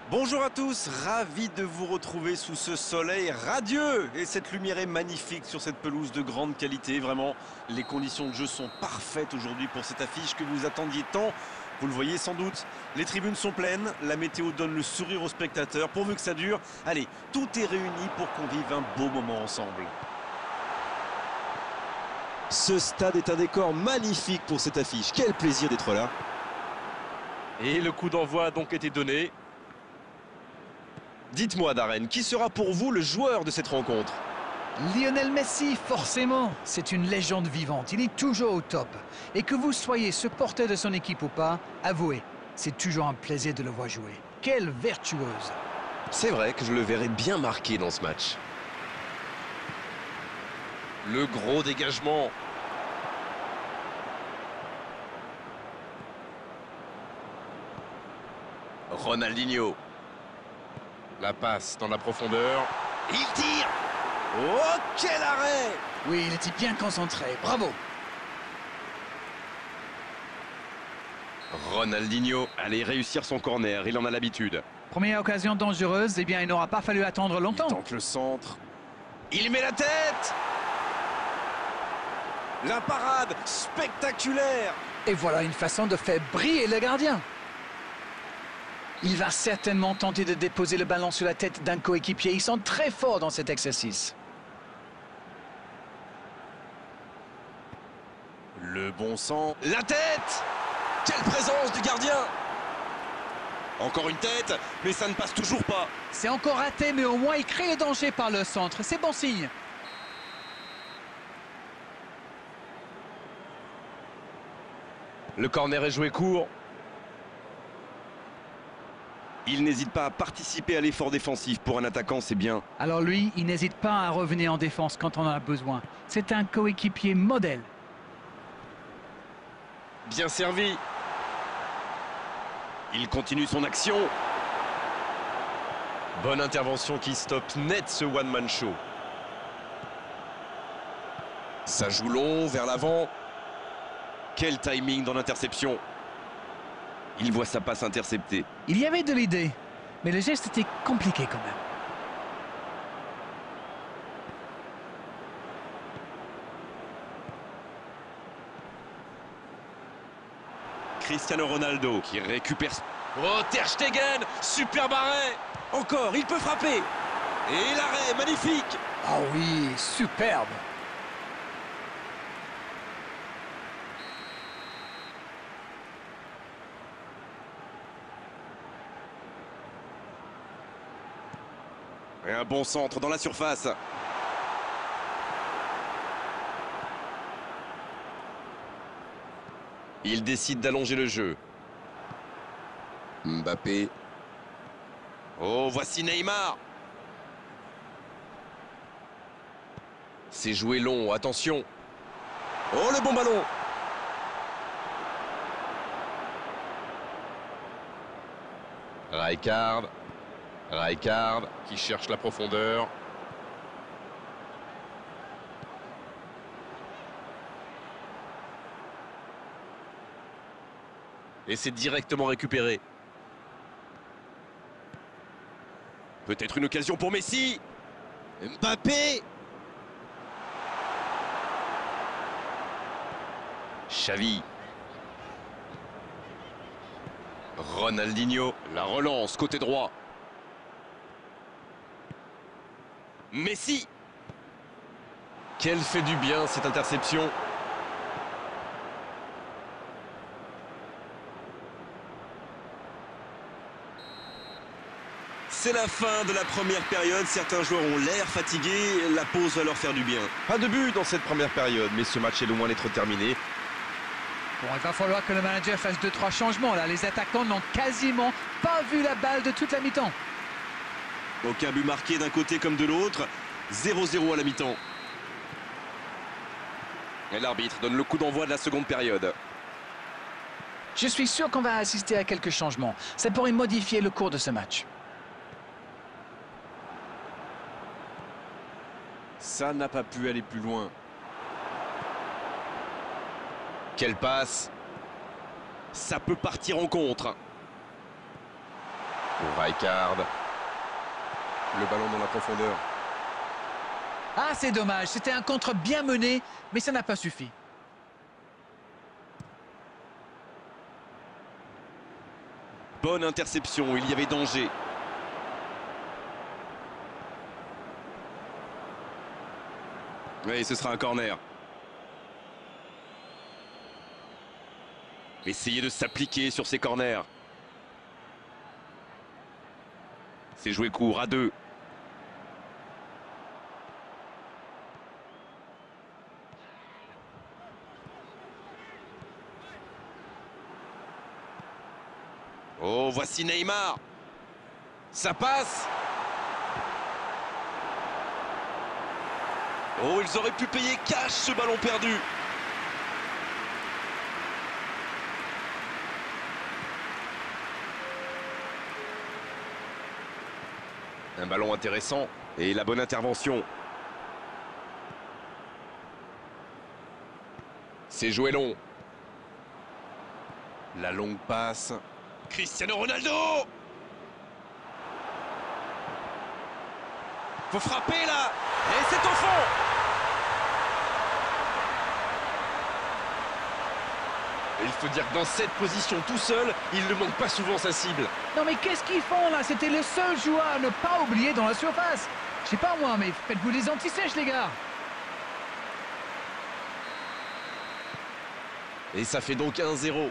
Bonjour à tous, ravi de vous retrouver sous ce soleil radieux. Et cette lumière est magnifique sur cette pelouse de grande qualité. Vraiment, les conditions de jeu sont parfaites aujourd'hui pour cette affiche que vous attendiez tant. Vous le voyez sans doute, les tribunes sont pleines, la météo donne le sourire aux spectateurs. Pourvu que ça dure, allez, tout est réuni pour qu'on vive un beau moment ensemble. Ce stade est un décor magnifique pour cette affiche. Quel plaisir d'être là. Et le coup d'envoi a donc été donné. Dites-moi Darren, qui sera pour vous le joueur de cette rencontre? Lionel Messi, forcément. C'est une légende vivante. Il est toujours au top. Et que vous soyez supporter de son équipe ou pas, avouez, c'est toujours un plaisir de le voir jouer. Quelle virtuose! C'est vrai que je le verrai bien marqué dans ce match. Le gros dégagement. Ronaldinho. La passe dans la profondeur. Il tire. Oh, quel arrêt! Oui, il était bien concentré. Bravo! Ronaldinho allait réussir son corner. Il en a l'habitude. Première occasion dangereuse. Eh bien, il n'aura pas fallu attendre Il longtemps. tente le centre. Il met la tête! La parade spectaculaire! Et voilà une façon de faire briller le gardien. Il va certainement tenter de déposer le ballon sur la tête d'un coéquipier. Ils sont très forts dans cet exercice. Le bon sang. La tête! Quelle présence du gardien! Encore une tête, mais ça ne passe toujours pas. C'est encore raté, mais au moins il crée le danger par le centre. C'est bon signe. Le corner est joué court. Il n'hésite pas à participer à l'effort défensif. Pour un attaquant, c'est bien. Alors lui, il n'hésite pas à revenir en défense quand on en a besoin. C'est un coéquipier modèle. Bien servi. Il continue son action. Bonne intervention qui stoppe net ce one-man show. Ça joue long, vers l'avant. Quel timing dans l'interception. Il voit sa passe interceptée. Il y avait de l'idée, mais le geste était compliqué quand même. Cristiano Ronaldo qui récupère... Oh, Ter Stegen! Superbe arrêt! Encore, il peut frapper! Et l'arrêt, magnifique! Ah oui, superbe! Et un bon centre dans la surface. Il décide d'allonger le jeu. Mbappé. Oh, voici Neymar. C'est joué long, attention. Oh, le bon ballon. Rijkaard qui cherche la profondeur. Et c'est directement récupéré. Peut-être une occasion pour Messi. Mbappé. Xavi. Ronaldinho. La relance côté droit. Messi. Quelle fait du bien cette interception. C'est la fin de la première période. Certains joueurs ont l'air fatigués. La pause va leur faire du bien. Pas de but dans cette première période, mais ce match est loin d'être terminé. Bon, il va falloir que le manager fasse 2-3 changements. Là, les attaquants n'ont quasiment pas vu la balle de toute la mi-temps. Aucun but marqué d'un côté comme de l'autre. 0-0 à la mi-temps. Et l'arbitre donne le coup d'envoi de la seconde période. Je suis sûr qu'on va assister à quelques changements. Ça pourrait modifier le cours de ce match. Ça n'a pas pu aller plus loin. Quelle passe. Ça peut partir en contre. Pour Rijkaard. Le ballon dans la profondeur. Ah, c'est dommage. C'était un contre bien mené, mais ça n'a pas suffi. Bonne interception, il y avait danger. Oui, ce sera un corner. Essayez de s'appliquer sur ces corners. C'est joué court à 2. Oh, voici Neymar. Ça passe. Oh, ils auraient pu payer cash ce ballon perdu. Un ballon intéressant et la bonne intervention. C'est joué long. La longue passe. Cristiano Ronaldo. Faut frapper là. Et c'est au fond. Il faut dire que dans cette position tout seul, il ne manque pas souvent sa cible. Non, mais qu'est-ce qu'ils font là? C'était le seul joueur à ne pas oublier dans la surface. Je sais pas moi, mais faites-vous des anti-sèches, les gars. Et ça fait donc 1-0.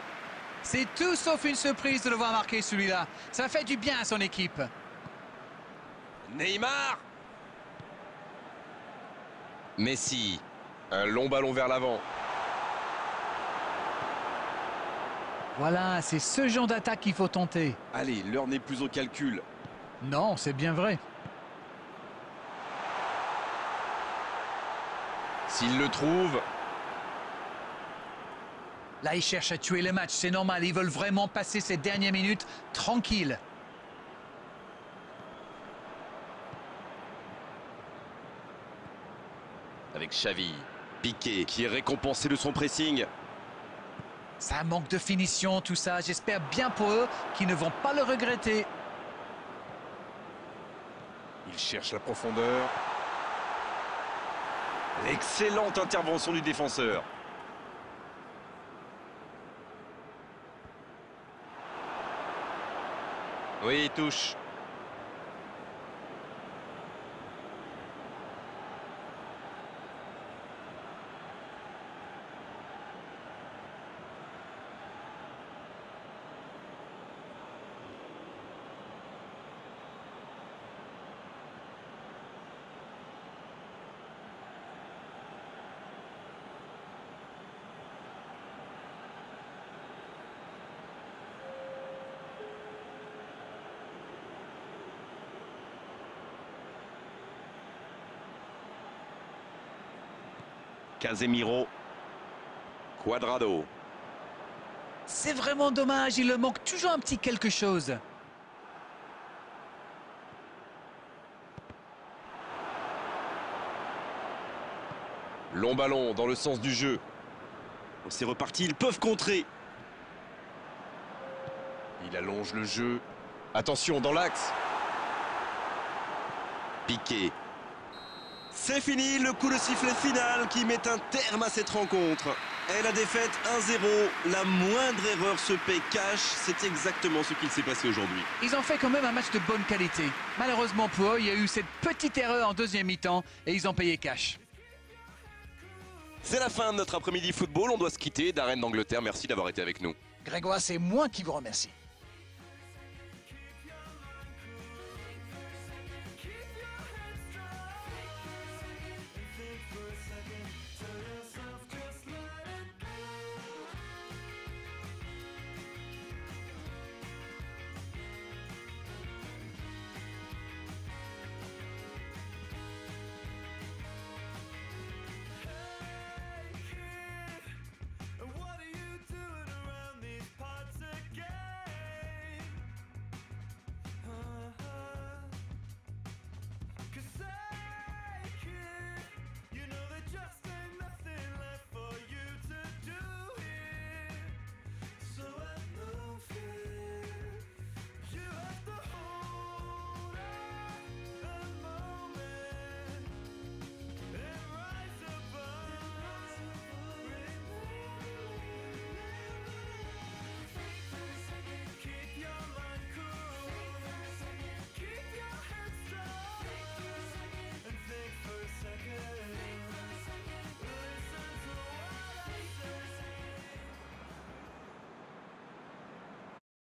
C'est tout sauf une surprise de le voir marquer celui-là. Ça fait du bien à son équipe. Neymar. Messi. Un long ballon vers l'avant. Voilà, c'est ce genre d'attaque qu'il faut tenter. Allez, l'heure n'est plus au calcul. Non, c'est bien vrai. S'il le trouve. Là, ils cherchent à tuer le match, c'est normal. Ils veulent vraiment passer ces dernières minutes tranquilles. Avec Xavi. Piqué qui est récompensé de son pressing. Ça manque de finition, tout ça. J'espère bien pour eux qu'ils ne vont pas le regretter. Il cherche la profondeur. L'excellente intervention du défenseur. Oui, il touche. Casemiro. Cuadrado. C'est vraiment dommage, il leur manque toujours un petit quelque chose. Long ballon dans le sens du jeu. Oh, c'est reparti, ils peuvent contrer. Il allonge le jeu. Attention, dans l'axe. Piqué. C'est fini, le coup de sifflet final qui met un terme à cette rencontre. Et la défaite 1-0, la moindre erreur se paie cash. C'est exactement ce qu'il s'est passé aujourd'hui. Ils ont fait quand même un match de bonne qualité. Malheureusement pour eux, il y a eu cette petite erreur en deuxième mi-temps et ils ont payé cash. C'est la fin de notre après-midi football. On doit se quitter. Darren d'Angleterre, merci d'avoir été avec nous. Grégoire, c'est moi qui vous remercie.